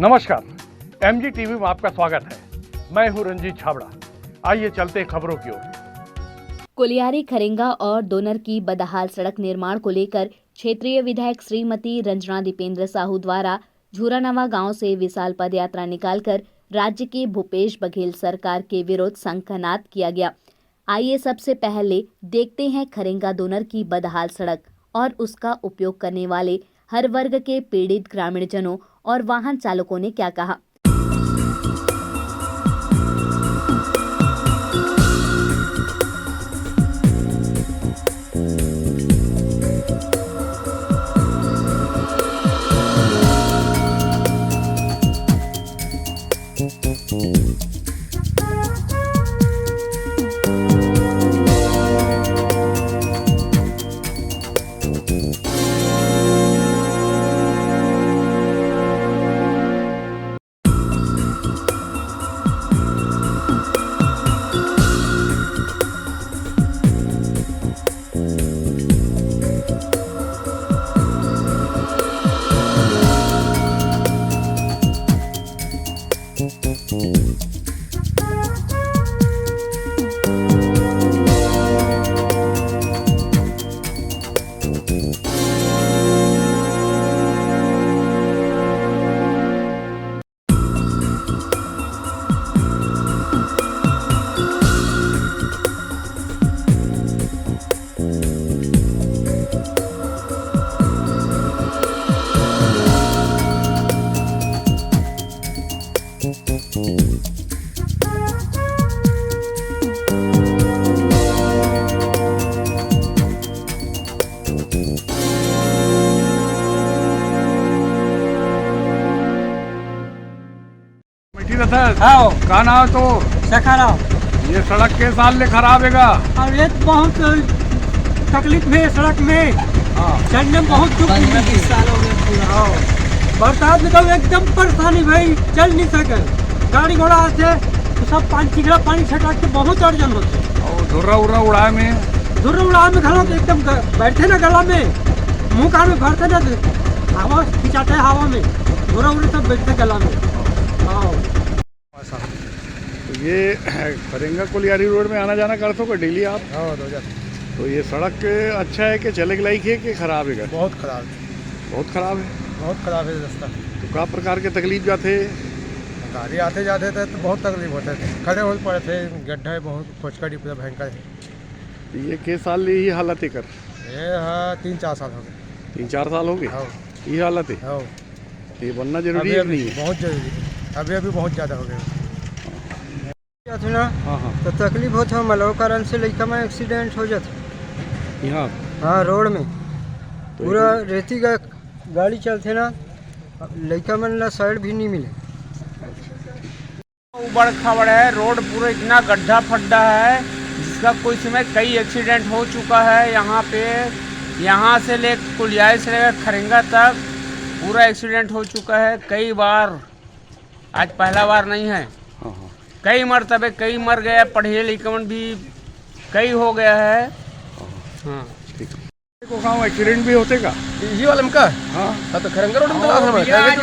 नमस्कार, MG TV में आपका स्वागत है। मैं हूं रंजीत छाबड़ा। आइए चलते हैं खबरों की ओर। कुलियारी खरेंगा और दोनर की बदहाल सड़क निर्माण को लेकर क्षेत्रीय विधायक श्रीमती रंजना दीपेंद्र साहू द्वारा झूरानवा गांव से विशाल पदयात्रा निकालकर राज्य की भूपेश बघेल सरकार के विरोध शंखनाद किया गया। आइए सबसे पहले देखते हैं खरेंगा दोनर की बदहाल सड़क और उसका उपयोग करने वाले हर वर्ग के पीड़ित ग्रामीणजनों और वाहन चालकों ने क्या कहा। हाँ, कहाँ ना तो सखारा ये सड़क के साल ले खराब हैगा और ये बहुत तकलीफ है सड़क में। हाँ। चलने में बहुत दुख है। बरसात में तो एकदम परेशानी भाई, चल नहीं सके। गाड़ी घोड़ा आते तो सब चिकड़ा पानी छटा के बहुत अर्जन होते। और धुर्रा उर्रा उड़ाए में खड़ा तो एकदम बैठे ना गला में, मुंह कान में भरते ना, हवा खिंचाते है हवा में, धुर्रा उड़े सब बैठते गला में। तो ये खरेंगा कुलियारी रोड में आना जाना करते हो डेली आप? हाँ, तो ये सड़क अच्छा है कि चले लायक है कि खराब है? बहुत खराब है। बहुत खराब है। बहुत खराब है रास्ता। तो क्या प्रकार के तकलीफ जाते? गाड़ी आते जाते थे तो बहुत तकलीफ होते थे, खड़े हो पड़े थे, गड्ढा है बहुत, खोचकड़ी पूरा भयंकर है। तो ये के साल ये हालत है कर? ये हाँ 3-4 साल हो गए। 3-4 साल हो गए? हाँ। ये हालत है? हाँ। ये बनना जरूरी है नहीं है? बहुत जरूरी है। अभी बहुत ज़्यादा हो गया ना। हाँ हाँ। तो तकलीफ होता मलो कारण से लड़का में एक्सीडेंट हो जाता। यहाँ? हाँ, रोड में तो पूरा रेती का गाड़ी चलते ना, लड़का मन ला साइड भी नहीं मिले। उबड़ खाबड़ है रोड, पूरा इतना गड्ढा फड्डा है जिसका कोई समय कई एक्सीडेंट हो चुका है। यहाँ पे यहाँ से ले कुलियारी से लेकर खरेंगा तक पूरा एक्सीडेंट हो चुका है कई बार। आज पहला बार नहीं है। हाँ हाँ। कई मरतबे कई मर गए, पढ़े लिखे भी कई हो गया है। हाँ ठीक है। को गाँव एक्सीडेंट भी होते का? ये वाले में का? हाँ। तो खरंगा रोड में तो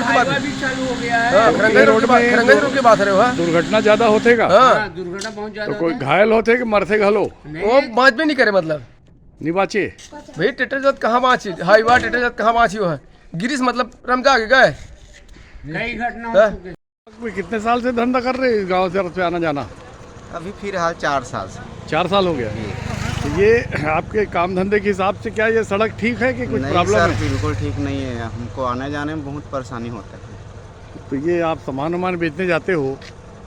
हाईवा भी चालू हो गया है। खरंगा रोड की बात है। दुर्घटना ज्यादा होते का? हाँ, दुर्घटना बहुत ज्यादा तो कोई घायल होते कि मरते घलो? वो बात भी नहीं करे, मतलब नहीं बाचे भाई। टेटर जात कहाँ बाँची, हाईवा टेटर जात कहाँ बाँची हो है, गिरीश मतलब रमका आगे गए। कई घटना हो चुकी। कितने साल से धंधा कर रहे गाँव से आना जाना? अभी फिलहाल 4 साल से। 4 साल हो गया। तो ये आपके काम धंधे के हिसाब से क्या ये सड़क ठीक है कि कुछ प्रॉब्लम है? बिल्कुल ठीक नहीं है, हमको आने जाने में बहुत परेशानी होता है। तो ये आप सामान वामान बेचने जाते हो,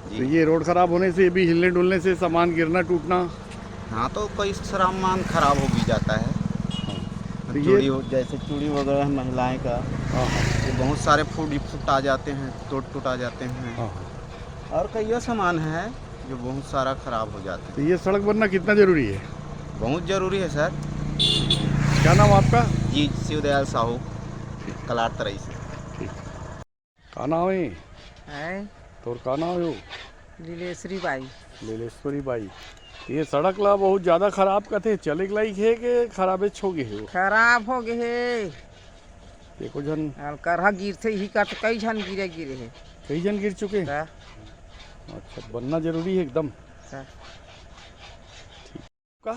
तो ये रोड खराब होने से, भी हिलने डुलने से सामान गिरना टूटना? हाँ, तो कोई सामान खराब हो भी जाता है। तो चूड़ी जैसे चूड़ी वगैरह महिलाएं का, ये बहुत सारे फूट आ जाते हैं, टूट आ जाते हैं। और कई सामान है जो बहुत सारा खराब हो जाता है। तो ये सड़क बनना कितना जरूरी है? बहुत ज़रूरी है सर। क्या नाम आपका? जी, शिवदयाल साहू, कलार तरई से। ठीक। का नाम है? तो का नाम है? लीलेश्वरी बाई। लीलेश्वरी बाई। ये सड़क ला बहुत ज़्यादा खराब कहते, चले लायक है कि खराबे हो गए? खराब हो गए है। देखो जन करहा गिरते ही का तो कई झन गिरे है कई जन गिर चुके हैं। का अच्छा, बनना जरूरी है एकदम। का का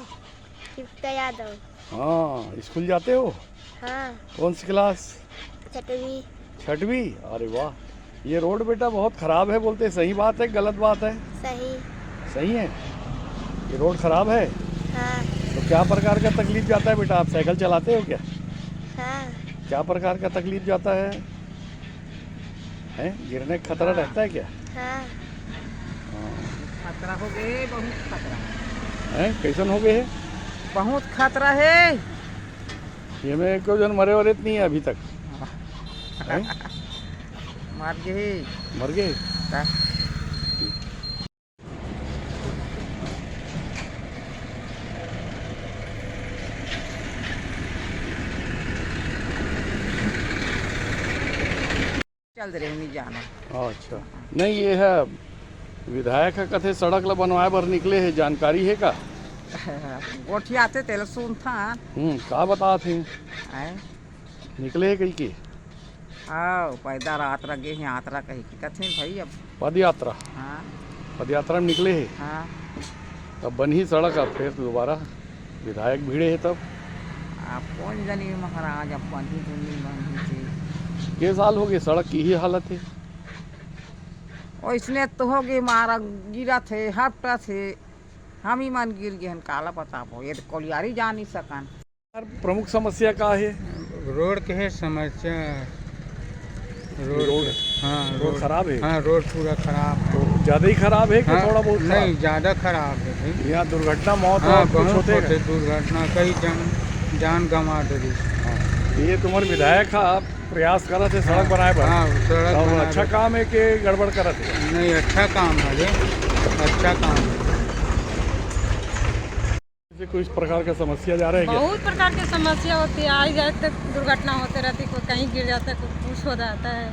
युक्ता यादव। हाँ, स्कूल जाते हो? हाँ, कौन सी क्लास? छठवीं। छठवीं? अरे वाह, ये रोड बेटा बहुत खराब है बोलते, सही बात है गलत बात है? सही। सही है, ये रोड खराब है। हाँ। तो क्या प्रकार का तकलीफ जाता है बेटा? आप साइकिल चलाते हो क्या? हाँ। क्या प्रकार का तकलीफ जाता है? हैं? गिरने का खतरा रहता है क्या? हाँ। खतरा हो गए, बहुत खतरा, हैं? कैसन हो गए है? बहुत खतरा है। ये में क्यों जन मरे वरे नहीं है अभी तक? हैं? मार गए मर गए? का चल रहे नहीं जाना। अच्छा, नहीं ये है विधायक है कथे सड़क ला बनवाए बर निकले है, जानकारी है का? गोठियाते तेल सुन था का बता थे आए निकले है कहीं के? हाँ पैदा यात्रा गे यात्रा कही की कथे भाई अब पद यात्रा? हाँ पद यात्रा में निकले है। हाँ अब बनी सड़क, अब फिर दोबारा विधायक भीड़े है तब। आप कौन जानी महाराज अब बंधी दुनी बंधी थी ये साल हो गए सड़क की ही हालत है। और इसने तो हो गए मारा गिरा थे हफ्ता थे हम ही मन गिर गए काला पता हो ये तो कोलियारी जा नहीं सकन। यार प्रमुख समस्या का है? रोड के है समस्या। रोड हाँ रोड खराब है। हाँ रोड पूरा खराब। तो ज्यादा ही खराब है कि हाँ, थोड़ा बहुत नहीं खराब? ज़्यादा खराब है भाई। यहाँ दुर्घटना मौत हाँ और कुछ बहुत होते होते हैं। दुर्घटना, कई जान गंवा दे। ये तुम्हारे विधायक है, आप प्रयास करत है सड़क बनाए पर। हाँ सड़क और बना अच्छा दे। काम है कि गड़बड़ करत है? नहीं अच्छा काम है रे, अच्छा काम है। जैसे कोई इस प्रकार का समस्या जा रहा है क्या? बहुत प्रकार की समस्या होती है, आई जाए तक दुर्घटना होते रहती है, कोई कहीं गिर जाता है, कोई कुछ हो जाता है।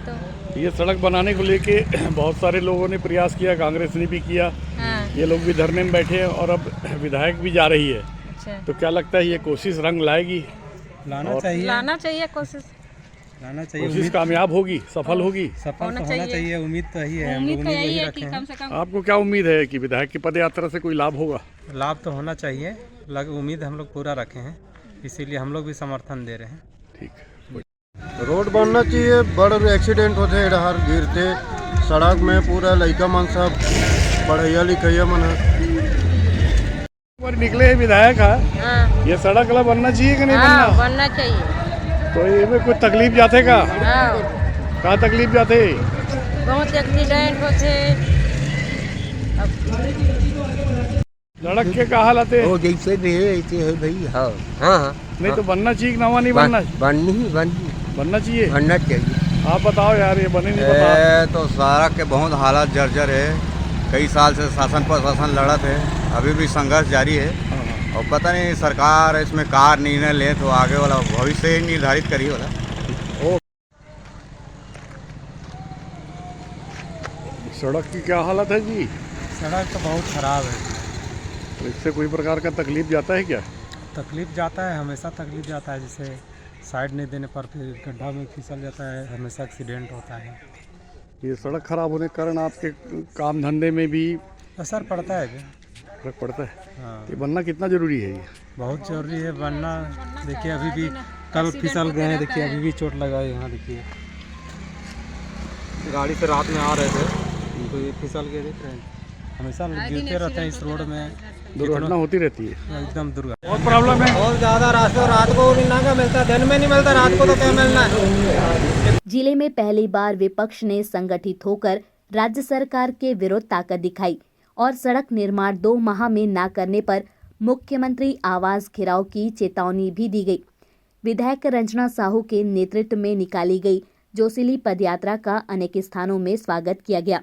तो ये सड़क बनाने को लेके बहुत सारे लोगों ने प्रयास किया, कांग्रेस ने भी किया, हाँ, ये लोग भी धरने में बैठे हैं और अब विधायक भी जा रही है। अच्छा तो क्या लगता है ये कोशिश रंग लाएगी? लाना और चाहिए, लाना चाहिए कोशिश, लाना चाहिए। कोशिश कामयाब होगी, सफल होगी? सफल होना तो होना चाहिए। चाहिए, उम्मीद तो यही है। हम उम्मीद लोग तो उम्मीद यही यही है कि रखे कम से कम आपको क्या उम्मीद है कि विधायक की पद यात्रा से कोई लाभ होगा? हैं। लाभ तो होना चाहिए, उम्मीद हम लोग पूरा रखे हैं, इसीलिए हम लोग भी समर्थन दे रहे हैं। ठीक। रोड बनना चाहिए, बड़ एक्सीडेंट होते इधर गिरते सड़क में, पूरा लड़का मन सब पढ़ैया लिखैया मन पर निकले हैं विधायक है, हाँ, ये सड़क ला बनना चाहिए कि नहीं हाँ, बनना? बनना चाहिए। तो इसमें कुछ तकलीफ जाते का? हाँ, का तकलीफ जाते? बहुत एक्सीडेंट होते, सड़क के का हालत है? जैसे भी है ऐसे है भाई। हाँ हाँ नहीं तो बनना चाहिए कि नवा नहीं बनना? बनना चाहिए। बनना चाहिए। आप बताओ यार, ये बने नहीं बता। तो सड़क के बहुत हालत जर्जर है, कई साल से शासन प्रशासन लड़त है, अभी भी संघर्ष जारी है और पता नहीं सरकार इसमें कार निर्णय ले तो आगे वाला भविष्य ही निर्धारित करी वाला। सड़क की क्या हालत है जी? सड़क तो बहुत खराब है, तो इससे कोई प्रकार का तकलीफ जाता है क्या? तकलीफ जाता है, हमेशा तकलीफ जाता है। जैसे साइड नहीं देने पर फिर गड्ढा में फिसल जाता है, हमेशा एक्सीडेंट होता है। ये सड़क खराब होने के कारण आपके काम धंधे में भी असर पड़ता है क्या? फर्क पड़ता है। हाँ ये बनना कितना जरूरी है? ये बहुत जरूरी है बनना। देखिए अभी भी कल फिसल गए हैं, देखिए अभी भी चोट लगा है यहाँ। देखिए गाड़ी से रात में आ रहे थे तो ये फिसल गए, देख रहे हैं। हमेशा गिरते रहते हैं इस रोड में, दुर्घटना होती रहती है, एकदम दुर्घटना। बहुत प्रॉब्लम है। बहुत ज़्यादा रास्ते, रात को भी ना मिलता, दिन में नहीं मिलता, रात को तो क्या मिलना है। जिले में पहली बार विपक्ष ने संगठित होकर राज्य सरकार के विरुद्ध ताकत दिखाई और सड़क निर्माण 2 माह में न करने पर मुख्यमंत्री आवास घेराव की चेतावनी भी दी गई। विधायक रंजना साहू के नेतृत्व में निकाली गई जोशीली पदयात्रा का अनेक स्थानों में स्वागत किया गया।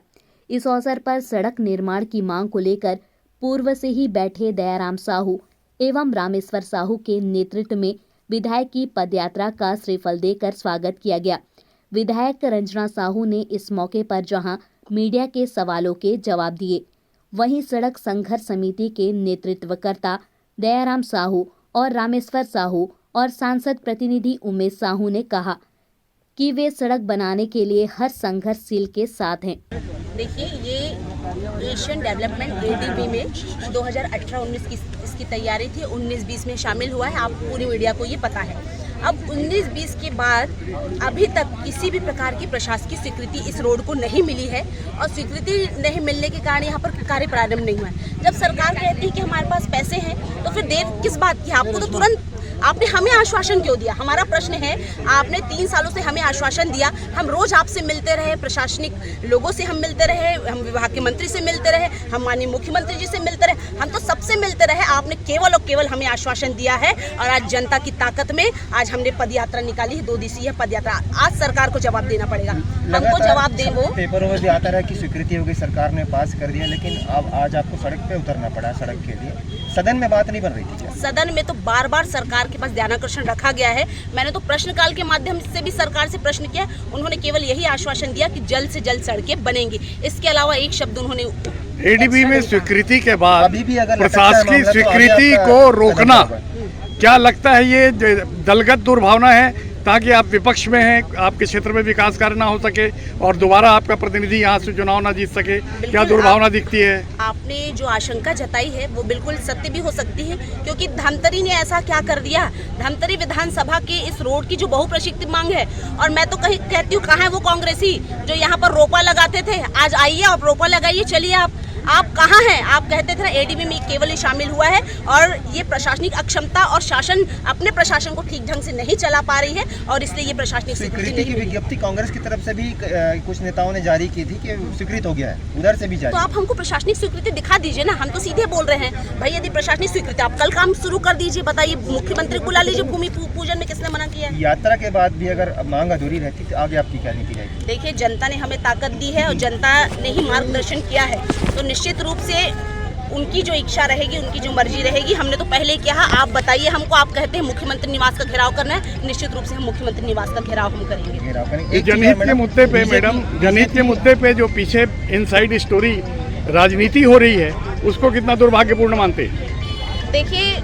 इस अवसर पर सड़क निर्माण की मांग को लेकर पूर्व से ही बैठे दयाराम साहू एवं रामेश्वर साहू के नेतृत्व में विधायक की पदयात्रा का श्रीफल देकर स्वागत किया गया। विधायक रंजना साहू ने इस मौके पर जहां मीडिया के सवालों के जवाब दिए, वहीं सड़क संघर्ष समिति के नेतृत्वकर्ता दयाराम साहू और रामेश्वर साहू और सांसद प्रतिनिधि उमेश साहू ने कहा कि वे सड़क बनाने के लिए हर संघर्षशील के साथ हैं। देखिए, ये एशियन डेवलपमेंट एडीबी में 2018-19 की इसकी तैयारी थी, 19-20 में शामिल हुआ है। आप पूरी मीडिया को ये पता है। अब 19-20 के बाद अभी तक किसी भी प्रकार की प्रशासकीय स्वीकृति इस रोड को नहीं मिली है और स्वीकृति नहीं मिलने के कारण यहाँ पर कार्य प्रारंभ नहीं हुआ है। जब सरकार कहती है कि हमारे पास पैसे हैं तो फिर देर किस बात की? आपको तो तुरंत आपने हमें आश्वासन क्यों दिया? हमारा प्रश्न है, आपने 3 सालों से हमें आश्वासन दिया, हम रोज आपसे मिलते रहे, प्रशासनिक लोगों से हम मिलते रहे, हम विभाग के मंत्री से मिलते रहे, हम माननीय मुख्यमंत्री जी से मिलते रहे, हम तो सबसे मिलते रहे। आपने केवल और केवल हमें आश्वासन दिया है और आज जनता की ताकत में आज हमने पदयात्रा निकाली है, 2 दिवसीय पदयात्रा। आज सरकार को जवाब देना पड़ेगा, हमको जवाब दे। वो पेपरों में भी आता रहा कि स्वीकृति हो गई, सरकार ने पास कर दिया, लेकिन अब आज आपको सड़क पे उतरना पड़ा। सड़क के लिए सदन में बात नहीं बन रही थी क्या? सदन में तो बार बार सरकार के पास ध्यानाकर्षण रखा गया है। मैंने तो प्रश्नकाल के माध्यम से भी सरकार से प्रश्न किया, उन्होंने केवल यही आश्वासन दिया कि जल्द से जल्द सड़कें बनेंगी। इसके अलावा एक शब्द उन्होंने एडीबी में स्वीकृति के बाद अभी भी अगर प्रशासकीय स्वीकृति को रोकना, क्या लगता है ये दलगत दुर्भावना है ताकि आप विपक्ष में हैं, आपके क्षेत्र में विकास कार्य ना हो सके और दोबारा आपका प्रतिनिधि यहाँ से चुनाव ना जीत सके? क्या दुर्भावना दिखती है? आपने जो आशंका जताई है वो बिल्कुल सत्य भी हो सकती है, क्योंकि धमतरी ने ऐसा क्या कर दिया? धमतरी विधानसभा के इस रोड की जो बहुप्रतीक्षित मांग है, और मैं तो कहती हूँ कहाँ है वो कांग्रेसी जो यहाँ पर रोपा लगाते थे? आज आइए आप रोपा लगाइए, चलिए आप कहाँ हैं? आप कहते थे एडीबी में केवल ही शामिल हुआ है और ये प्रशासनिक अक्षमता और शासन अपने प्रशासन को ठीक ढंग से नहीं चला पा रही है और इसलिए ये प्रशासनिक स्वीकृति की विज्ञप्ति कांग्रेस की तरफ से भी कुछ नेताओं ने जारी की थी कि स्वीकृत हो गया है, उधर से भी जारी। तो आप हमको प्रशासनिक स्वीकृति दिखा दीजिए ना, हम तो सीधे बोल रहे हैं भाई, यदि प्रशासनिक स्वीकृति आप कल काम शुरू कर दीजिए। बताइए, मुख्यमंत्री बुला लीजिए, भूमि पूजन में किसने मना किया है? यात्रा के बाद भी अगर मांग अधूरी रहती तो आगे आपकी क्या नीति रहेगी? देखिए, जनता ने हमें ताकत दी है और जनता ने ही मार्गदर्शन किया है, तो निश्चित रूप से उनकी जो इच्छा रहेगी, उनकी जो मर्जी रहेगी। हमने तो पहले ही कहा, आप बताइए हमको, आप कहते हैं मुख्यमंत्री निवास का घेराव करना है, निश्चित रूप से हम मुख्यमंत्री निवास का घेराव हम करेंगे। जनहित के मुद्दे पे मैडम, जनहित के मुद्दे पे जो पीछे इनसाइड स्टोरी राजनीति हो रही है, उसको कितना दुर्भाग्यपूर्ण मानते हैं? देखिए,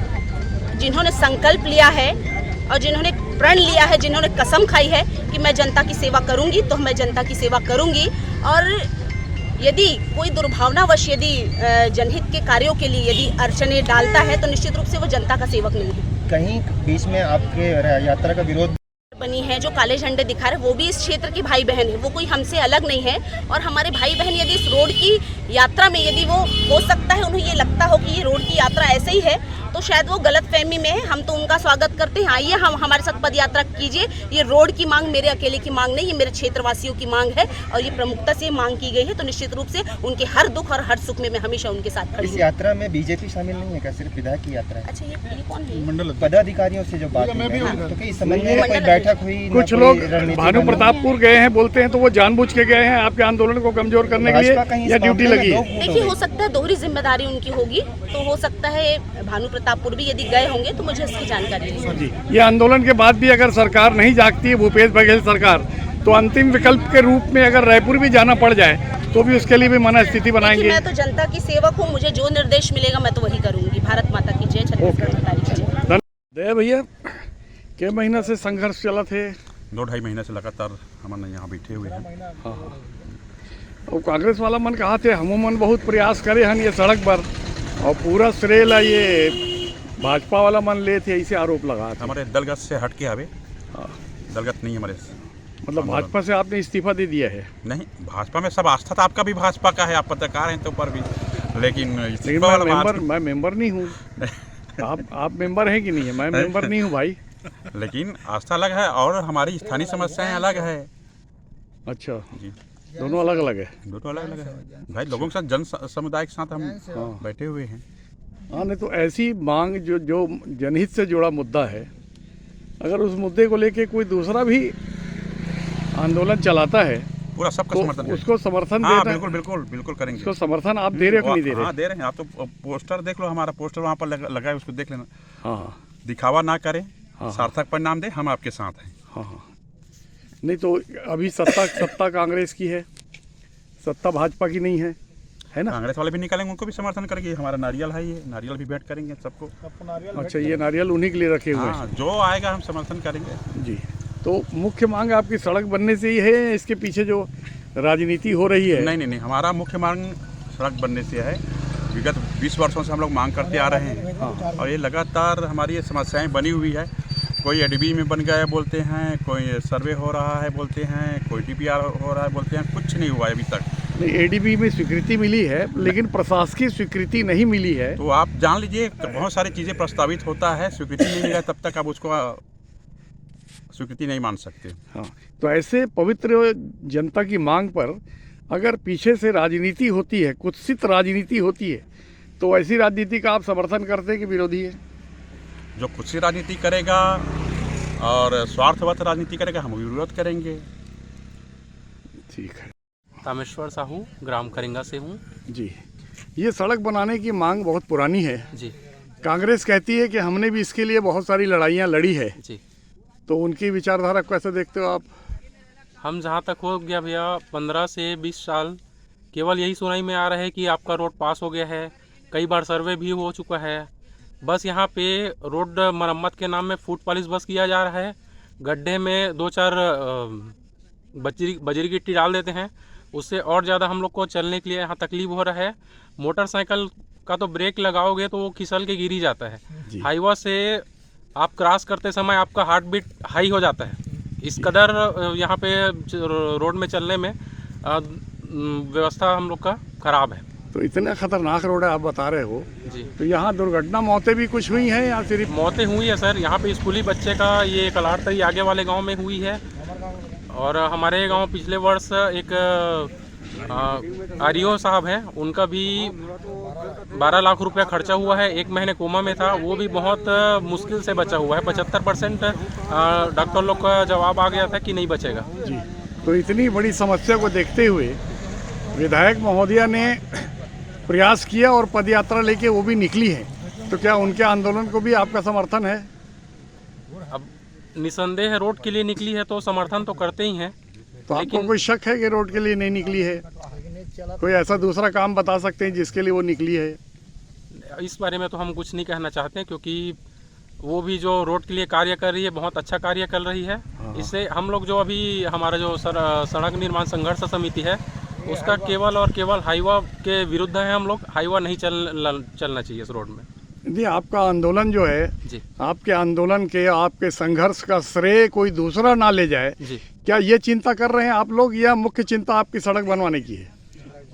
जिन्होंने संकल्प लिया है और जिन्होंने प्रण लिया है, जिन्होंने कसम खाई है कि मैं जनता की सेवा करूंगी, तो मैं जनता की सेवा करूंगी। और यदि कोई दुर्भावनावश यदि जनहित के कार्यों के लिए यदि अड़चने डालता है तो निश्चित रूप से वो जनता का सेवक नहीं है। कहीं बीच में आपके यात्रा का विरोध बनी है, जो काले झंडे दिखा रहे वो भी इस क्षेत्र के भाई बहन है, वो कोई हमसे अलग नहीं है। और हमारे भाई बहन यदि इस रोड की यात्रा में यदि वो हो सकता है उन्हें ये लगता हो कि ये रोड की यात्रा ऐसे ही है, तो शायद वो गलत फहमी में है। हम तो उनका स्वागत करते हैं, आइए हम हमारे साथ पद यात्रा कीजिए। ये रोड की मांग मेरे अकेले की मांग नहीं, ये मेरे क्षेत्रवासियों की मांग है और ये प्रमुखता से मांग की गई है। तो निश्चित रूप से उनके हर दुख और हर सुख में मैं हमेशा उनके साथ खड़ी हूं। इस यात्रा में बीजेपी शामिल नहीं है क्या? सिर्फ विधायक की यात्रा है? अच्छा, ये कौन है? मंडल पदाधिकारियों से जो बात हुई है, तो इस संबंध में कोई बैठक हुई? कुछ लोग भानु प्रतापपुर गए हैं, बोलते हैं तो वो जानबूझ के गए हैं आपके आंदोलन को कमजोर करने के लिए, या ड्यूटी लगी है? देखिए, हो सकता है दोहरी जिम्मेदारी उनकी होगी, तो हो सकता है भानु प्रतापपुर भी यदि गए होंगे तो मुझे इसकी जानकारी नहीं। जी, ये आंदोलन के बाद भी अगर सरकार नहीं जागती है, भूपेश बघेल सरकार, तो अंतिम विकल्प के रूप में अगर रायपुर भी जाना पड़ जाए तो भी उसके लिए भी मना स्थिति बनाएंगे। मैं तो जनता की सेवक हूँ, मुझे जो निर्देश मिलेगा मैं तो वही करूंगी। भारत माता की जय, छत्तीसगढ़ माता की जय। दया भैया, क्या महीना से संघर्ष चला थे? 2-2.5 महीने से लगातार हम यहाँ बैठे हुए हैं। हाँ हाँ, और कांग्रेस वाला मन कहा थे हमूमन बहुत प्रयास करे हैं ये सड़क पर, और पूरा श्रेय ला ये भाजपा वाला मन ले थे, ऐसे आरोप लगा। हमारे दलगत से हट के आवे, दलगत नहीं हमारे। मतलब भाजपा से आपने इस्तीफा दे दिया है? नहीं, भाजपा में सब आस्था था, आपका भी भाजपा का है, आप पत्रकार हैं तो पर भी, लेकिन मैं मेंबर नहीं हूँ। आप मेंबर हैं कि नहीं है? मैं मेंबर नहीं हूँ भाई। लेकिन आस्था अलग है और हमारी स्थानीय समस्याएं अलग है। अच्छा जी, दोनों अलग अलग है? दोनों अलग अलग है भाई, लोगों के साथ, जन समुदाय के साथ हम बैठे हुए हैं। हाँ, नहीं तो ऐसी मांग जो जनहित से जुड़ा मुद्दा है, अगर उस मुद्दे को लेके कोई दूसरा भी आंदोलन चलाता है, पूरा सबका तो समर्थन, उसको समर्थन देना। बिल्कुल बिल्कुल बिल्कुल करेंगे। उसको समर्थन आप दे रहे हो कि नहीं दे रहे? हाँ, दे रहे हैं। आप तो पोस्टर देख लो, हमारा पोस्टर वहाँ पर लगा है, उसको देख लेना। हाँ, दिखावा ना करें, सार्थक परिणाम दे, हम आपके साथ हैं। हाँ हाँ, नहीं तो अभी सत्ता कांग्रेस की है, सत्ता भाजपा की नहीं है। है ना। कांग्रेस वाले भी निकालेंगे, उनको भी समर्थन करेंगे। हमारा नारियल है, ये नारियल भी भेंट करेंगे सबको। अच्छा, ये नारियल उन्हीं के लिए रखे हुए हाँ, हैं। जो आएगा हम समर्थन करेंगे जी। तो मुख्य मांग आपकी सड़क बनने से ही है, इसके पीछे जो राजनीति हो रही है? नहीं, हमारा मुख्य मांग सड़क बनने से है। विगत 20 वर्षों से हम लोग मांग करते आ रहे हैं। हाँ। और ये लगातार हमारी ये समस्याएं बनी हुई है। कोई एडीबी में बन गया है बोलते हैं, कोई सर्वे हो रहा है बोलते हैं, कोई डीपीआर हो रहा है बोलते हैं, कुछ नहीं हुआ है अभी तक। नहीं, एडीबी में स्वीकृति मिली है, लेकिन प्रशासकीय स्वीकृति नहीं मिली है। तो आप जान लीजिए, बहुत सारी चीज़ें प्रस्तावित होता है, स्वीकृति नहीं मिला तब तक आप उसको स्वीकृति नहीं मान सकते। हाँ, तो ऐसे पवित्र जनता की मांग पर अगर पीछे से राजनीति होती है, कुत्सित राजनीति होती है, तो ऐसी राजनीति का आप समर्थन करते हैं कि विरोधी है? जो कुत्सित राजनीति करेगा और स्वार्थवत राजनीति करेगा, हम विरोध करेंगे। ठीक है। कामेश्वर साहू, ग्राम खरिंगा से हूँ जी। ये सड़क बनाने की मांग बहुत पुरानी है जी। कांग्रेस कहती है कि हमने भी इसके लिए बहुत सारी लड़ाइयाँ लड़ी है जी। तो उनकी विचारधारा कैसे देखते हो आप? हम जहाँ तक हो गया भैया 15 से 20 साल केवल यही सुनाई में आ रहा है कि आपका रोड पास हो गया है। कई बार सर्वे भी हो चुका है। बस यहाँ पे रोड मरम्मत के नाम में फुट पॉलिश बस किया जा रहा है। गड्ढे में 2-4 बजरी गिट्टी डाल देते हैं, उससे और ज़्यादा हम लोग को चलने के लिए यहाँ तकलीफ हो रहा है। मोटरसाइकिल का तो ब्रेक लगाओगे तो वो खिसल के गिर ही जाता है। हाईवा से आप क्रॉस करते समय आपका हार्ट बीट हाई हो जाता है। इस कदर यहाँ पे रोड में चलने में व्यवस्था हम लोग का खराब है। तो इतना खतरनाक रोड है आप बता रहे हो जी। तो यहाँ दुर्घटना मौतें भी कुछ हुई हैं या सिर्फ? मौतें हुई है सर। यहाँ पे स्कूली बच्चे का ये कलाड़तरी आगे वाले गांव में हुई है। और हमारे गांव पिछले वर्ष एक आरियो साहब हैं, उनका भी 12 लाख रुपया खर्चा हुआ है। 1 महीने कोमा में था, वो भी बहुत मुश्किल से बचा हुआ है। 75% डॉक्टर लोग का जवाब आ गया था कि नहीं बचेगा जी। तो इतनी बड़ी समस्या को देखते हुए विधायक महोदया ने प्रयास किया और पदयात्रा लेके वो भी निकली है, तो क्या उनके आंदोलन को भी आपका समर्थन है? अब निसंदेह रोड के लिए निकली है तो समर्थन तो करते ही हैं। तो आपको कोई शक है कि रोड के लिए नहीं निकली है? कोई ऐसा दूसरा काम बता सकते हैं जिसके लिए वो निकली है? इस बारे में तो हम कुछ नहीं कहना चाहते हैं, क्योंकि वो भी जो रोड के लिए कार्य कर रही है बहुत अच्छा कार्य कर रही है। इससे हम लोग जो अभी हमारा जो सड़क निर्माण संघर्ष समिति है उसका केवल और केवल हाईवा के विरुद्ध है। हम लोग हाईवा नहीं चलना चाहिए इस रोड में। जी, आपका आंदोलन जो है जी, आपके आंदोलन के आपके संघर्ष का श्रेय कोई दूसरा ना ले जाए जी, क्या ये चिंता कर रहे हैं आप लोग, या मुख्य चिंता आपकी सड़क बनवाने की है?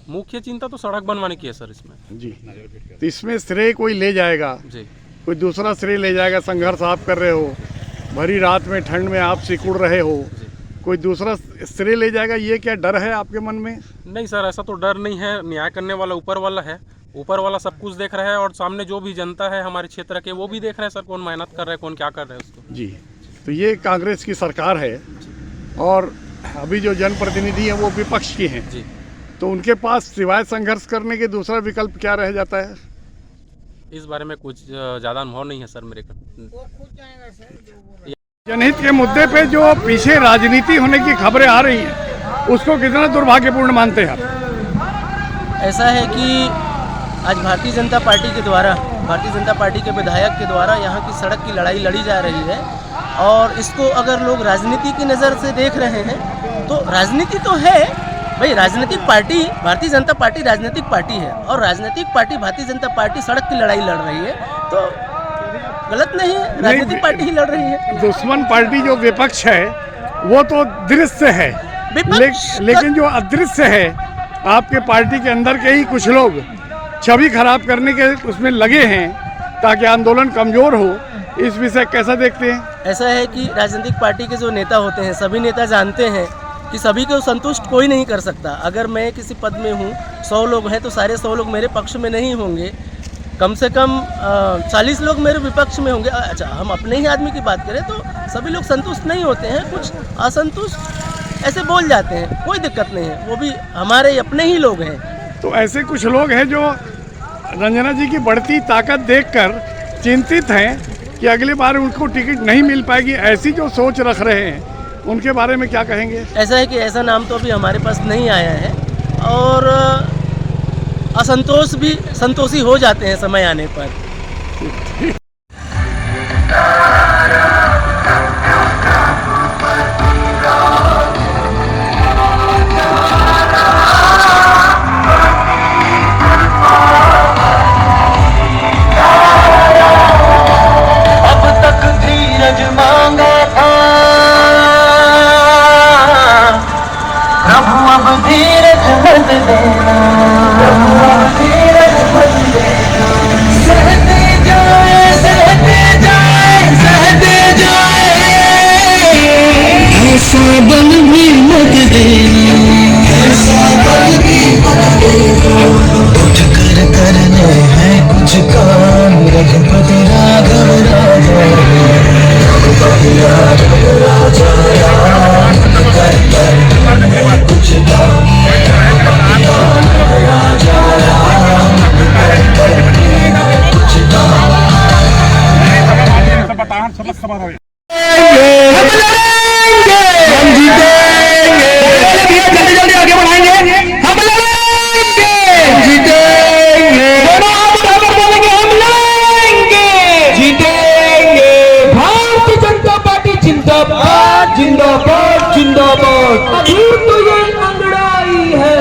मुख्य चिंता तो सड़क बनवाने की है सर इसमें। जी। तो इसमें श्रेय कोई ले जाएगा जी, कोई दूसरा श्रेय ले जाएगा। संघर्ष आप कर रहे हो, भरी रात में ठंड में आप सिकुड़ रहे हो, कोई दूसरा श्रेय ले जाएगा, ये क्या डर है आपके मन में? नहीं सर, ऐसा तो डर नहीं है। न्याय करने वाला ऊपर वाला है। ऊपर वाला सब कुछ देख रहा है और सामने जो भी जनता है हमारे क्षेत्र के वो भी देख रहे हैं सर, कौन मेहनत कर रहा है, कौन क्या कर रहा है उसको। जी। तो ये कांग्रेस की सरकार है और अभी जो जनप्रतिनिधि हैं वो विपक्ष की हैं जी। तो उनके पास सिवाय संघर्ष करने के दूसरा विकल्प क्या रह जाता है? इस बारे में कुछ ज़्यादा अनुभव नहीं है सर मेरे को। जनहित के मुद्दे पे जो पीछे राजनीति होने की खबरें आ रही हैं उसको कितना दुर्भाग्यपूर्ण मानते हैं आप? ऐसा है कि आज भारतीय जनता पार्टी के द्वारा, भारतीय जनता पार्टी के विधायक के द्वारा यहाँ की सड़क की लड़ाई लड़ी जा रही है। और इसको अगर लोग राजनीति की नज़र से देख रहे हैं तो राजनीति तो है भाई। राजनीतिक पार्टी भारतीय जनता पार्टी राजनीतिक पार्टी है और राजनीतिक पार्टी भारतीय जनता पार्टी सड़क की लड़ाई लड़ रही है तो गलत नहीं है। राजनीतिक पार्टी ही लड़ रही है। दुश्मन पार्टी जो विपक्ष है वो तो दृश्य है, लेकिन जो अदृश्य है आपके पार्टी के अंदर के ही कुछ लोग छवि खराब करने के उसमें लगे हैं ताकि आंदोलन कमजोर हो। इस विषय कैसा देखते हैं? ऐसा है कि राजनीतिक पार्टी के जो नेता होते हैं, सभी नेता जानते हैं कि सभी को संतुष्ट कोई नहीं कर सकता। अगर मैं किसी पद में हूँ, 100 लोग हैं तो सारे 100 लोग मेरे पक्ष में नहीं होंगे। कम से कम 40 लोग मेरे विपक्ष में होंगे। अच्छा, हम अपने ही आदमी की बात करें तो सभी लोग संतुष्ट नहीं होते हैं, कुछ असंतुष्ट ऐसे बोल जाते हैं, कोई दिक्कत नहीं है, वो भी हमारे अपने ही लोग हैं। तो ऐसे कुछ लोग हैं जो रंजना जी की बढ़ती ताकत देखकर चिंतित हैं कि अगली बार उनको टिकट नहीं मिल पाएगी, ऐसी जो सोच रख रहे हैं उनके बारे में क्या कहेंगे? ऐसा है कि ऐसा नाम तो अभी हमारे पास नहीं आया है और असंतोष भी संतोषी हो जाते हैं समय आने पर। जिंदाबाद जिंदाबाद तो ये अंगड़ाई है,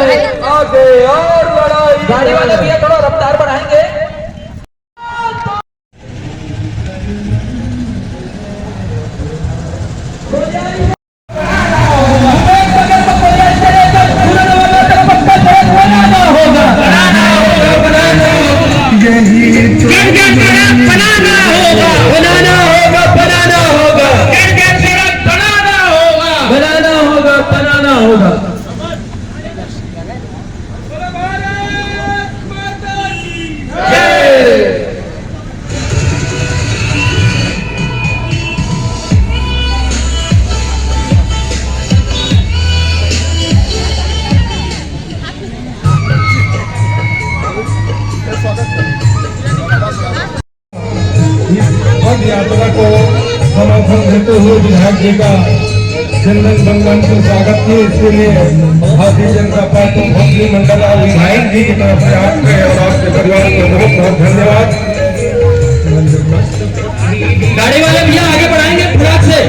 आगे और लड़ाई। गाड़ी वाले भैया थोड़ा रफ्तार बढ़ाएंगे। यात्रा को समर्थन देते हुए विधायक जी का जनधन बंधन से स्वागत किए। इसके लिए भारतीय जनता पार्टी मंत्री मंडल और विधायक जी की तरफ से आपके और आपके परिवार को बहुत बहुत धन्यवाद। गाड़ी वाले भैया आगे बढ़ाएंगे फटाक से।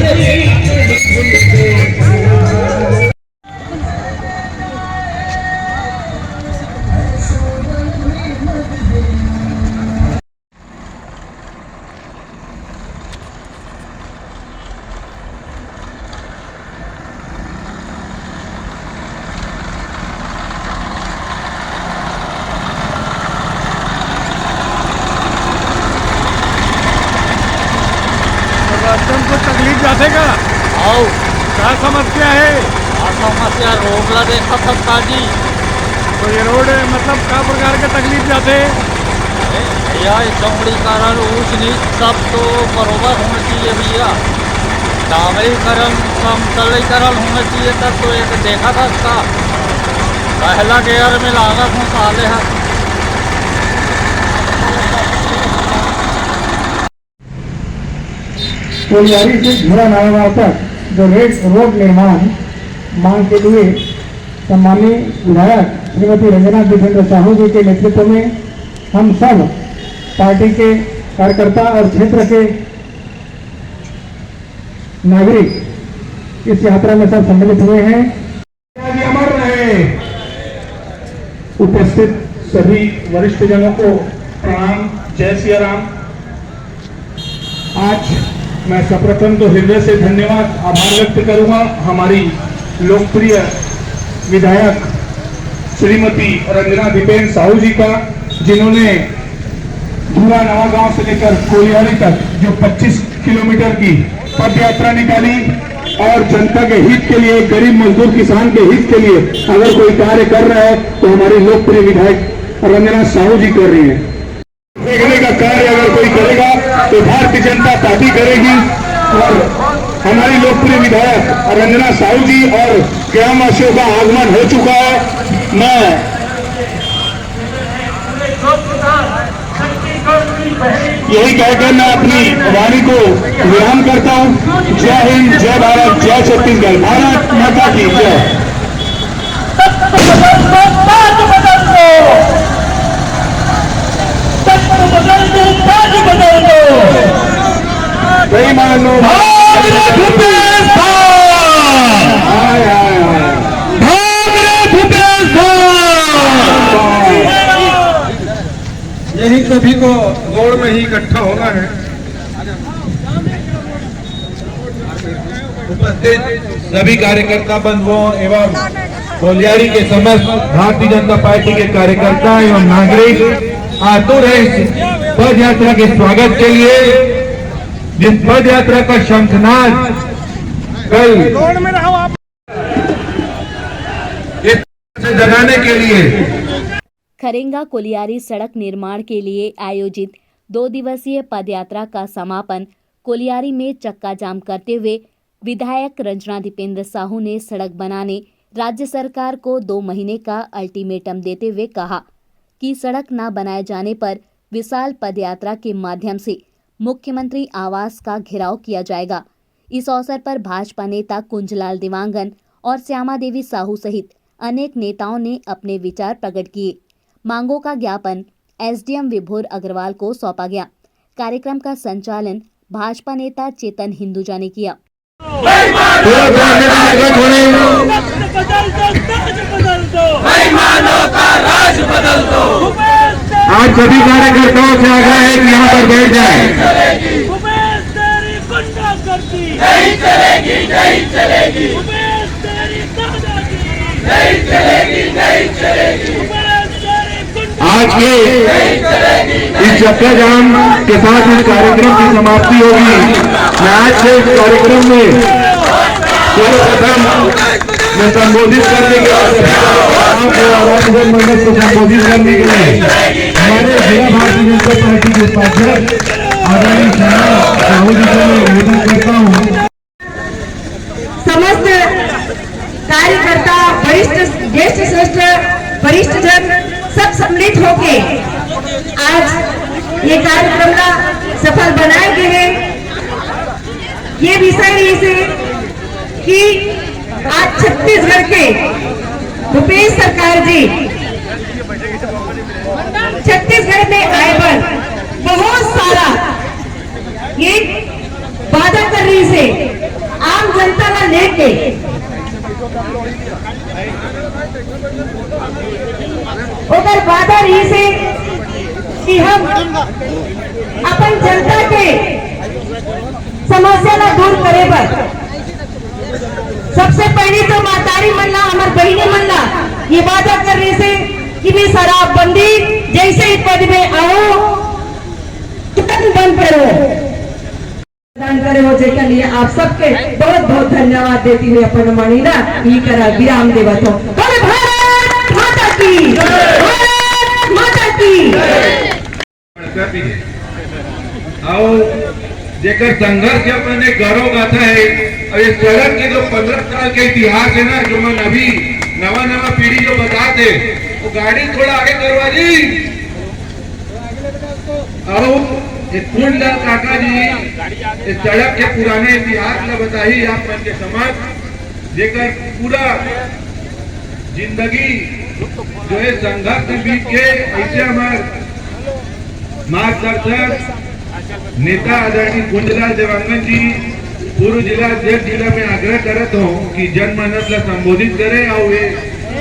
को तकलीफ जाते का आओ क्या समस्या है? समस्या रोड ला देखा था जी। तो ये रोड मतलब क्या प्रकार के तकलीफ जाते? भैया चौड़ीकरण ऊंच नीच सब तो बरोबर होना चाहिए भैया। डामरीकरण समतलीकरण होना चाहिए तब तो एक देखा था इसका पहला गेयर में लागत हूँ साले है। कोलियारी से झूरा नारायण तक जो रोड निर्माण मांग के लिए सम्मानीय विधायक श्रीमती रंजना दीपेंद्र साहू जी के नेतृत्व में हम सब पार्टी के कार्यकर्ता और क्षेत्र के नागरिक इस यात्रा में सब सम्मिलित हुए हैं। अमर रहे। उपस्थित सभी वरिष्ठ जनों को प्रणाम, जय सिया राम। आज मैं सर्वप्रथम तो हृदय से धन्यवाद आभार व्यक्त करूंगा हमारी लोकप्रिय विधायक श्रीमती रंजना दीपेंद्र साहू जी का, जिन्होंने धूरा नवा गांव से लेकर कोलियारी तक जो 25 किलोमीटर की पद यात्रा निकाली और जनता के हित के लिए, गरीब मजदूर किसान के हित के लिए अगर कोई कार्य कर रहा है तो हमारी लोकप्रिय विधायक रंजना साहू जी कर रही है। देखने का कार्य अगर कोई करेगा तो भारतीय जनता पार्टी करेगी और हमारी लोकप्रिय विधायक रंजना साहू जी और ग्रामवासियों का आगमन हो चुका है। मैं यही कहकर मैं अपनी वाणी को विराम करता हूँ। जय हिंद, जय भारत, जय छत्तीसगढ़, भारत माता की जय। नो यही सभी को दौड़ में ही इकट्ठा होना है। उपस्थित सभी कार्यकर्ता बंधुओं एवं कोलियारी के समस्त भारतीय जनता पार्टी के कार्यकर्ता एवं नागरिक आतुर है इस पद यात्रा के स्वागत के लिए, जिस पद यात्रा का शंखनाद कल से जगाने के लिए खरेंगा कोलियारी सड़क निर्माण के लिए आयोजित 2 दिवसीय पदयात्रा का समापन कोलियारी में चक्का जाम करते हुए विधायक रंजना दीपेंद्र साहू ने सड़क बनाने राज्य सरकार को 2 महीने का अल्टीमेटम देते हुए कहा कि सड़क न बनाए जाने पर विशाल पदयात्रा के माध्यम से मुख्यमंत्री आवास का घेराव किया जाएगा। इस अवसर पर भाजपा नेता कुंजलाल देवांगन और श्यामा देवी साहू सहित अनेक नेताओं ने अपने विचार प्रकट किए। मांगों का ज्ञापन एसडीएम विभोर अग्रवाल को सौंपा गया। कार्यक्रम का संचालन भाजपा नेता चेतन हिंदुजा ने किया। आज सभी कार्यकर्ताओं से आग्रह है कि यहाँ पर बैठ जाए। आज के इस चक्का जाम के साथ इस कार्यक्रम की समाप्ति होगी। मैं आज से इस कार्यक्रम में सर्वप्रथम मैं संबोधित करने के मंडल को संबोधित करने के लिए हमारे जिला भारतीय जनता पार्टी के उपाध्यक्ष आदरणीय साहू जी को मैं निवेदन करता हूँ। समस्त कार्यकर्ता, वरिष्ठ, ज्येष्ठ, श्रेष्ठ, वरिष्ठ जन सब सम्मिलित होके आज ये कार्यक्रम का सफल बनाए गए हैं। ये विषय इसे कि आज छत्तीसगढ़ के भूपेश सरकार जी छत्तीसगढ़ में आए पर बहुत सारा ये वादा कर रही से आम जनता का लेके उधर वादा रही से कि हम अपन जनता के समस्या ला दूर करे पर सबसे पहले तो मातारी मल्ला हमार बहनी मल्ला ये वादा कर रही से कि भी शराबबंदी जैसे ही पद में आओ तुरंत बंद करो। दान करे हो जे के लिए आप सबके बहुत बहुत धन्यवाद देती हुई अपन मानी ना ये करा विराम देवत हो। भारत माता की, भारत माता की। और जेकर संघर्ष अपने गौरव गाथा है और ये सड़क के जो 15 साल के इतिहास है ना, जो मन अभी नवा पीढ़ी जो बताते वो गाड़ी थोड़ा आगे करवा दी। और कुंजलाल काका जी इस सड़क के पुराने इतिहास में बताई आप मन के समझ जेकर पूरा जिंदगी जो है संघर्ष बीत के ऐसे हमारे मार्गदर्शक नेता आदरणीय कुंजलाल देवांगन जी पूर्व जिला अध्यक्ष जिला में आग्रह करत हो कि जनमानस ला संबोधित करे और ये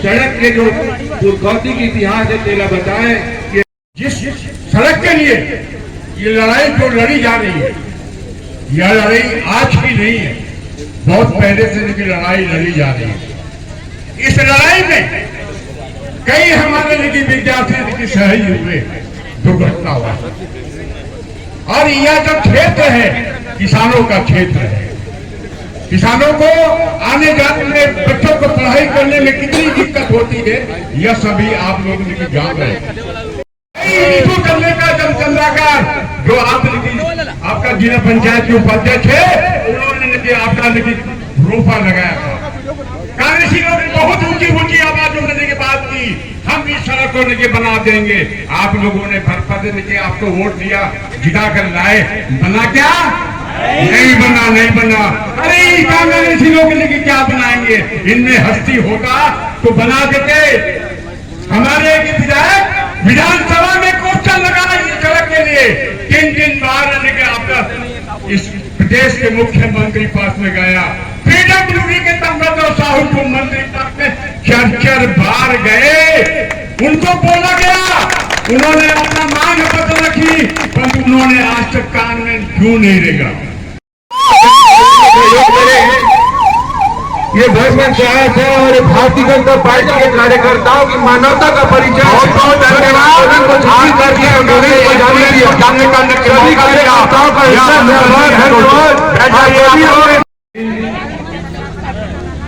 सड़क के जो पुरखौती की इतिहास है तेला बताए कि जिस सड़क के लिए ये लड़ाई जो लड़ी जा रही है, यह लड़ाई आज की नहीं है, बहुत पहले से इनकी लड़ाई लड़ी जा रही है। इस लड़ाई में कई हमारे निजी विद्यार्थी की शहीद हुए, दुर्घटना हुआ और यह जो क्षेत्र है किसानों का क्षेत्र है। किसानों को आने जाने में, बच्चों को पढ़ाई करने में कितनी दिक्कत होती है यह सभी आप लोग जान रहे हैं। करने का जनचंद्राकार जो आपका जिला पंचायत के उपाध्यक्ष है उन्होंने आपका रोपा लगाया था। कांग्रेसी लोगों ने बहुत ऊंची आवाजों में के बात की हम इस सड़क को लेके बना देंगे। आप लोगों ने भरपद लेके आपको वोट दिया, जिता कर लाए, बना क्या? नहीं बना। अरे कांग्रेसी लोग लेके क्या बनाएंगे? इनमें हस्ती होता तो बना देते। हमारे एक विधायक विधानसभा में क्वेश्चन लगा इस सड़क के लिए 3 बार लेके आपका इस प्रदेश के मुख्यमंत्री पास में गया, पीडब्ल्यूडी के तमृत साहू को मंत्री तक में 4 बार गए, उनको बोला गया, उन्होंने अपना मांग पत्र रखी, पर उन्होंने आज तक कान में क्यों नहीं रेगा। ये भगवान साहब है और भारतीय जनता पार्टी के कार्यकर्ताओं की मानवता का परिचय। बहुत धन्यवाद।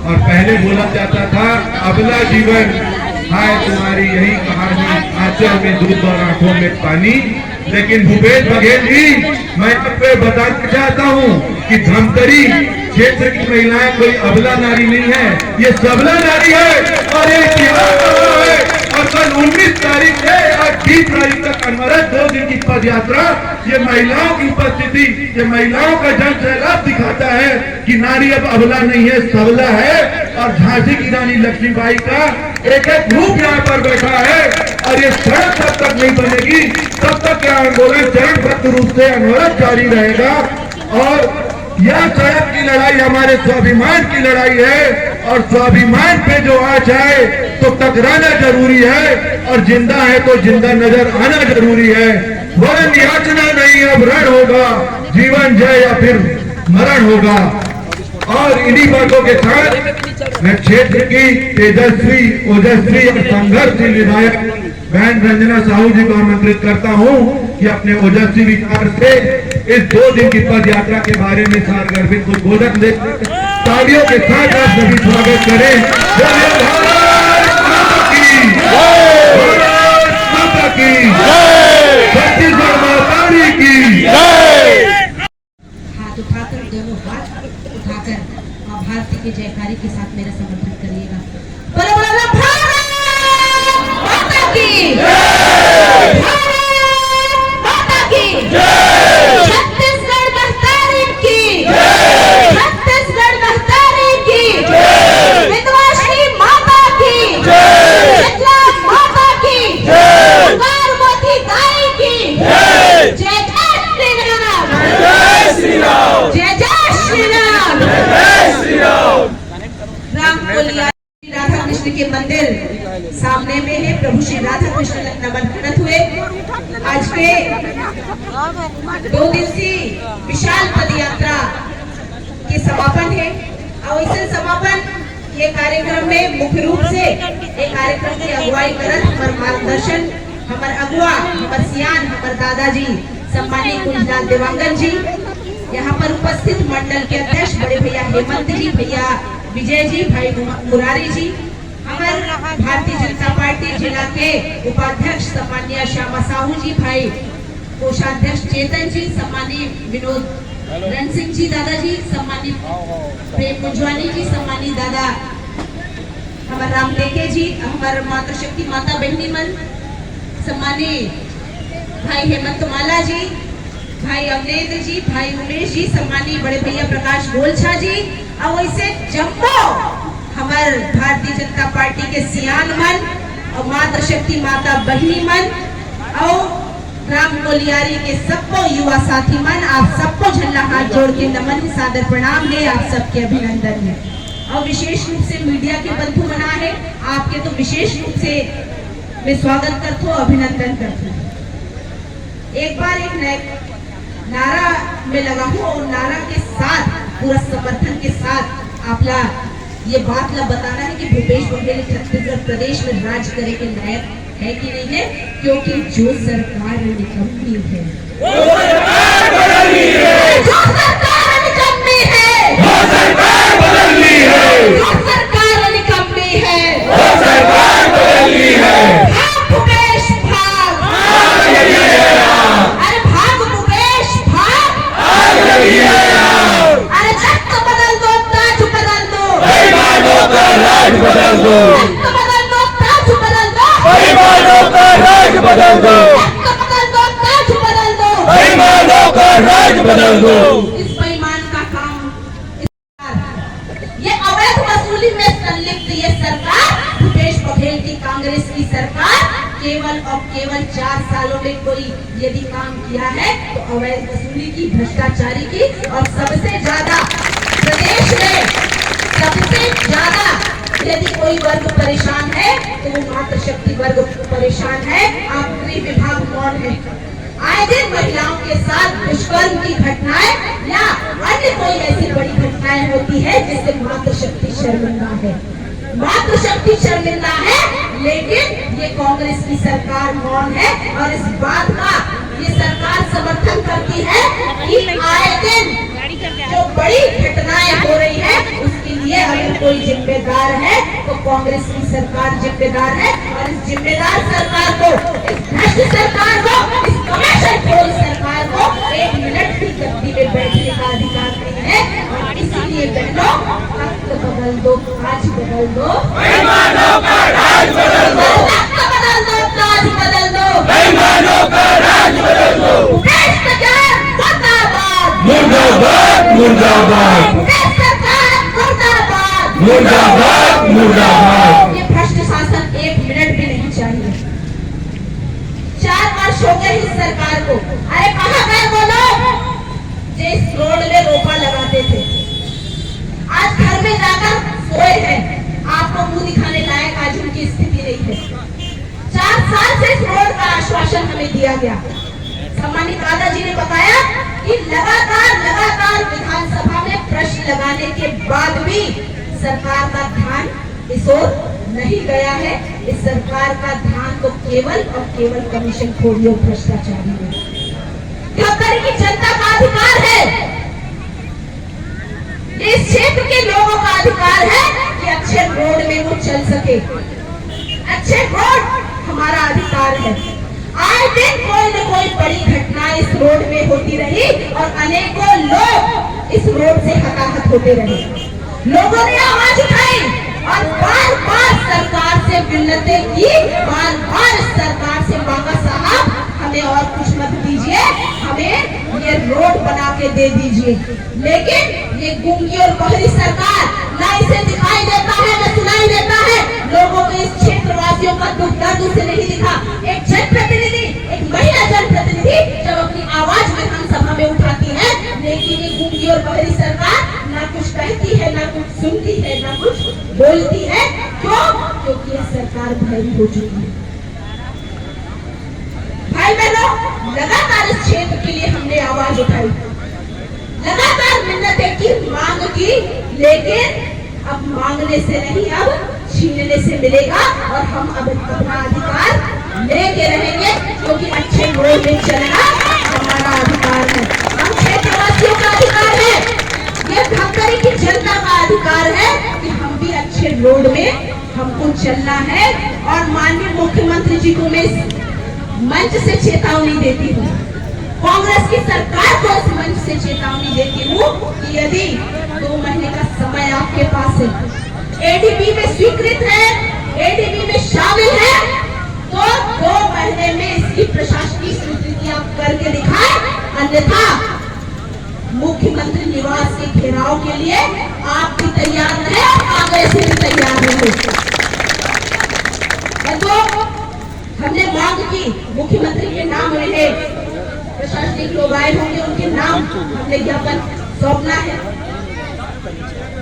और पहले बोला जाता था अबला जीवन हाय तुम्हारी यही कहानी, आंचल में दूध और आंखों में पानी। लेकिन भूपेश बघेल जी, मैं आपको बताना चाहता हूँ कि धमतरी क्षेत्र की महिलाएं कोई अबला नारी नहीं है, ये सबला नारी है। और ये है और कल 19 तारीख से और 20 तारीख तक अनवरत 2 दिन की पद यात्रा, ये महिलाओं की उपस्थिति, ये महिलाओं का जन सैलाब दिखाता है कि नारी अब अबला नहीं है, सबला है। और झांसी की रानी लक्ष्मीबाई का एक एक रूप यहाँ पर बैठा है। और ये सड़क तब तक नहीं बनेगी तब तक यह आंदोलन चरणबद्ध रूप से अनवरत जारी रहेगा। और यह सड़क की लड़ाई हमारे स्वाभिमान की लड़ाई है, और स्वाभिमान पे जो आ जाए तो टकराना जरूरी है, और जिंदा है तो जिंदा नजर आना जरूरी है। वरन याचना नहीं, अब रण होगा, जीवन जय या फिर मरण होगा। और इन्हीं बातों के साथ मैं क्षेत्र की तेजस्वी, ओजस्वी और संघर्षशील विधायक बहन रंजना साहू जी को आमंत्रित करता हूं कि अपने ओजस्वी विचार से इस 2 दिन की पद यात्रा के बारे में सारगर्भित को बोधन दे। तालियों के साथ आप सभी स्वागत करें। छत्तीसगढ़ माता की हाथ उठाकर, दोनों हाथ उठाकर मां भारती के जयकारी के साथ मेरा समर्थन करिएगा। बोलो बोलो भारत माता की जय, भारत माता की जय, छत्तीसगढ़ महतारी की जय, छत्तीसगढ़ महतारी की जय, विंध्यवासिनी माता की जय, शीतला माता की जय, पार्वती दाई की जय, जय श्री राम, जय जय श्री राम, जय श्री राम। राम कोलिया राधा कृष्ण के मंदिर सामने में है, प्रभु श्री राधा कृष्ण नमन हुए। आज के 2 दिवसीय विशाल पद यात्रा के समापन है। और इसे समापन ये कार्यक्रम में मुख्य रूप से एक कार्यक्रम की अगुवाई करत हमार मार्गदर्शन, हमार अगुआ, हमार सियान, हमार दादाजी सम्मानित कुंजलाल देवांगन जी, यहाँ पर उपस्थित मंडल के अध्यक्ष बड़े भैया हेमंत जी, भैया विजय जी, भाई मुरारी जी, हमारे भारतीय जनता पार्टी जिला के उपाध्यक्ष सम्मानीय श्यामा साहू जी, भाई कोषाध्यक्ष चेतन जी, सम्मानीय विनोद रण सिंह जी दादाजी, सम्मानित प्रेम मुंजवानी जी, सम्मानित दादा हमारे राम लेके जी, हमारे मातृशक्ति माता बहनी मन, सम्मानित भाई हेमंत माला जी, भाई अमरेंद्र जी, भाई उमेश जी, सम्मानीय बड़े भैया प्रकाश गोलछा जी, और वैसे जम्मो हमारे भारतीय जनता पार्टी के सियान मन और मातृशक्ति माता बहनी मन और राम कोलियारी के सबको युवा साथी मन, आप सबको झल्ला हाथ जोड़ के नमन सादर प्रणाम है, आप सबके अभिनंदन है। और विशेष रूप से मीडिया के बंधु मना है, आपके तो विशेष रूप से मैं स्वागत करता हूँ, अभिनंदन करता हूँ। एक बार एक नए नारा में लगा हूँ और नारा के साथ पूरा समर्थन के साथ आपला ये बात ला बताना है कि भूपेश बघेल छत्तीसगढ़ प्रदेश में राज करे के लायक है कि नहीं है, क्योंकि जो सरकार निकम्मी है, वो सरकार बदलनी है, जो सरकार निकम्मी है, वो सरकार बदलनी है, जो सरकार निकम्मी है, वो सरकार बदलनी है। भाग भूपेश भाग, अरे भाग भूपेश भाग, अरे तख्त बदल दो, ताज बदल दो, बेईमानों का राज बदल दो, तख्त बदल दो, ताज बदल दो, बेईमानों का राज बदल दो, तख्त बदल दो, ताज बदल दो, बेईमानों का राज बदल दो। इस बेईमान का काम, ये अवैध वसूली में संलिप्त ये सरकार, भूपेश बघेल की कांग्रेस की सरकार केवल और केवल 4 साल सालों में कोई यदि काम किया है तो अवैध वसूली की, भ्रष्टाचारी की, और सबसे ज्यादा प्रदेश में सबसे ज्यादा यदि कोई वर्ग परेशान है तो वो मातृशक्ति वर्ग परेशान है। आबकारी विभाग कौन है? आए दिन महिलाओं के साथ दुष्कर्म की घटनाएं या अन्य कोई ऐसी बड़ी घटनाएं होती है जिससे मातृशक्ति शर्मिंदा है। मातृशक्ति शर्मिंदा है, लेकिन ये कांग्रेस की सरकार कौन है? और इस बात का ये सरकार समर्थन करती है कि आए दिन जो बड़ी घटनाएं हो रही है उसके लिए अगर कोई जिम्मेदार है तो कांग्रेस की सरकार जिम्मेदार है। और इस जिम्मेदार सरकार को, इस भ्रष्ट सरकार को, इस कमीशन सरकार को 1 मिनट की गद्दी में बैठने का अधिकार नहीं है। और इसीलिए बहनों, वक्त बदल दो, आज बदल दो, बेईमानों का राज बदल दो, वक्त बदल दो, ताज बदल दो, बेईमानों का राज बदल दो। भ्रष्टाचार मुर्दाबाद, मुर्दाबाद, मुर्दाबाद, सरकार मुर्दाबाद, मुर्दाबाद, मुर्दाबाद। ये भ्रष्ट शासन 1 मिनट भी नहीं चाहिए। 4 वर्ष हो गए इस सरकार को। अरे कहाँ गए वो लोग जिस रोड में रोपा लगाते थे? आज घर में जाकर सोए हैं, आपको मुंह दिखाने लायक आज उनकी स्थिति नहीं है। 4 साल से इस रोड का आश्वासन हमें दिया गया। सम्मानित दादाजी ने बताया कि लगातार विधानसभा में प्रश्न लगाने के बाद भी सरकार का ध्यान इस ओर नहीं गया है। इस सरकार का ध्यान तो केवल और केवल कमीशन खोरियों, भ्रष्टाचारी में। धमतरी की जनता का अधिकार है, इस क्षेत्र के लोगों का अधिकार है कि अच्छे रोड में वो चल सके। अच्छे रोड हमारा अधिकार है। आए दिन कोई न कोई बड़ी घटना इस रोड में होती रही और अनेकों लोग इस रोड से हताहत होते रहे। लोगों ने आवाज उठाई और बार बार सरकार से विनती की, बार बार सरकार से मांगा, साहब हमें और कुछ मत दीजिए, हमें ये रोड बना के दे दीजिए। लेकिन ये गूंगी और बहरी सरकार ना इसे दिखाई देता है, ना सुनाई देता है। लोगों को इस क्षेत्रवासियों का दुख दर्द उसे नहीं दिखा। एक जनप्रतिनिधि, एक महिला जनप्रतिनिधि जब अपनी आवाज विधानसभा में उठाती है, लेकिन ये गूंगी और बहरी सरकार ना कुछ कहती है, ना कुछ सुनती है, ना कुछ बोलती है। क्यों? क्योंकि यह सरकार बहरी हो चुकी है। भाई बहनों, लगातार इस क्षेत्र के लिए हमने आवाज उठाई, लगातार मिन्नतें की, मांग की, लेकिन अब मांगने से नहीं, अब छीनने से मिलेगा। और हम अब अपना अधिकार लेके रहेंगे, क्योंकि अच्छे रोड में चलना हमारा अधिकार है, हम क्षेत्रवासियों का अधिकार है, ये धमतरी की जनता का अधिकार है कि हम भी अच्छे रोड में हमको चलना है। और माननीय मुख्यमंत्री जी को मैं मंच से चेतावनी देती हूँ, कांग्रेस की सरकार को इस मंच से चेतावनी देती हूँ कि यदि 2 महीने का समय आपके पास है, एडीबी में स्वीकृत है, एडीबी में शामिल है, तो 2 महीने में इसकी प्रशासनिक स्वीकृति आप करके दिखाएं, अन्यथा मुख्यमंत्री निवास के घेराव के लिए आप भी तैयार रहे, कांग्रेस भी तैयार रहे। तो हमने मांग की, मुख्यमंत्री के नाम रहे, प्रशासनिक लोग आए होंगे, उनके नाम हमने ज्ञापन सौंपना है।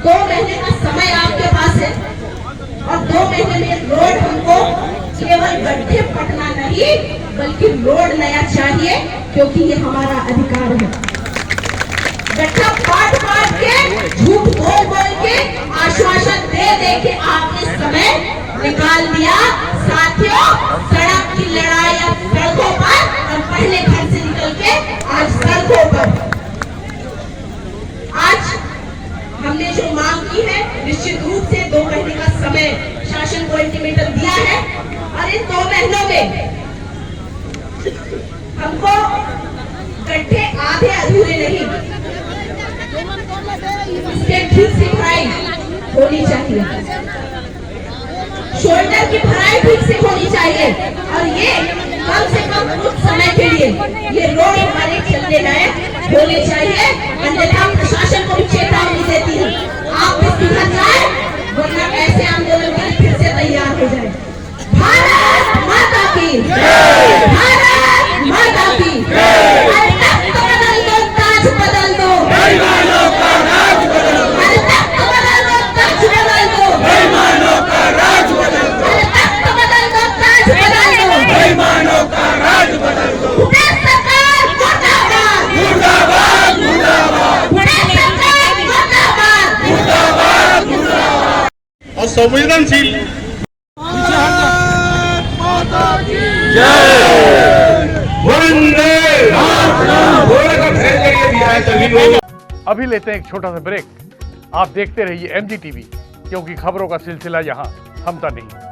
2 महीने का समय आपके पास है और 2 महीने में रोड हमको केवल गड्ढे पटना नहीं, बल्कि रोड नया चाहिए, क्योंकि ये हमारा अधिकार है। गड्ढा पाट के, झूठ बोल बोल के, आश्वासन दे दे के आपने समय निकाल दिया। साथियों, सड़क की लड़ाई अब सड़कों पर, और पहले घर से निकल के आज सड़कों पर। आज हमने जो मांग की है, निश्चित रूप से 2 महीने का समय शासन को अल्टीमेटम दिया है, और इन 2 महीनों में हमको गड्ढे आधे अधूरे नहीं, इसके ठीक से भराई होनी चाहिए, शोल्डर की भराई ठीक से होनी चाहिए। और ये कम से कम कुछ समय के लिए ये रोड हमारे चलने लायक होने चाहिए, अन्यथा प्रशासन को भी चेतावनी देती है, आप भी सुधर जाए, वरना ऐसे आंदोलन के लिए फिर से तैयार हो जाए। भारत माता की, भारत संवेदनशील अभी लेते हैं एक छोटा सा ब्रेक। आप देखते रहिए MG TV, क्योंकि खबरों का सिलसिला यहाँ थमता नहीं।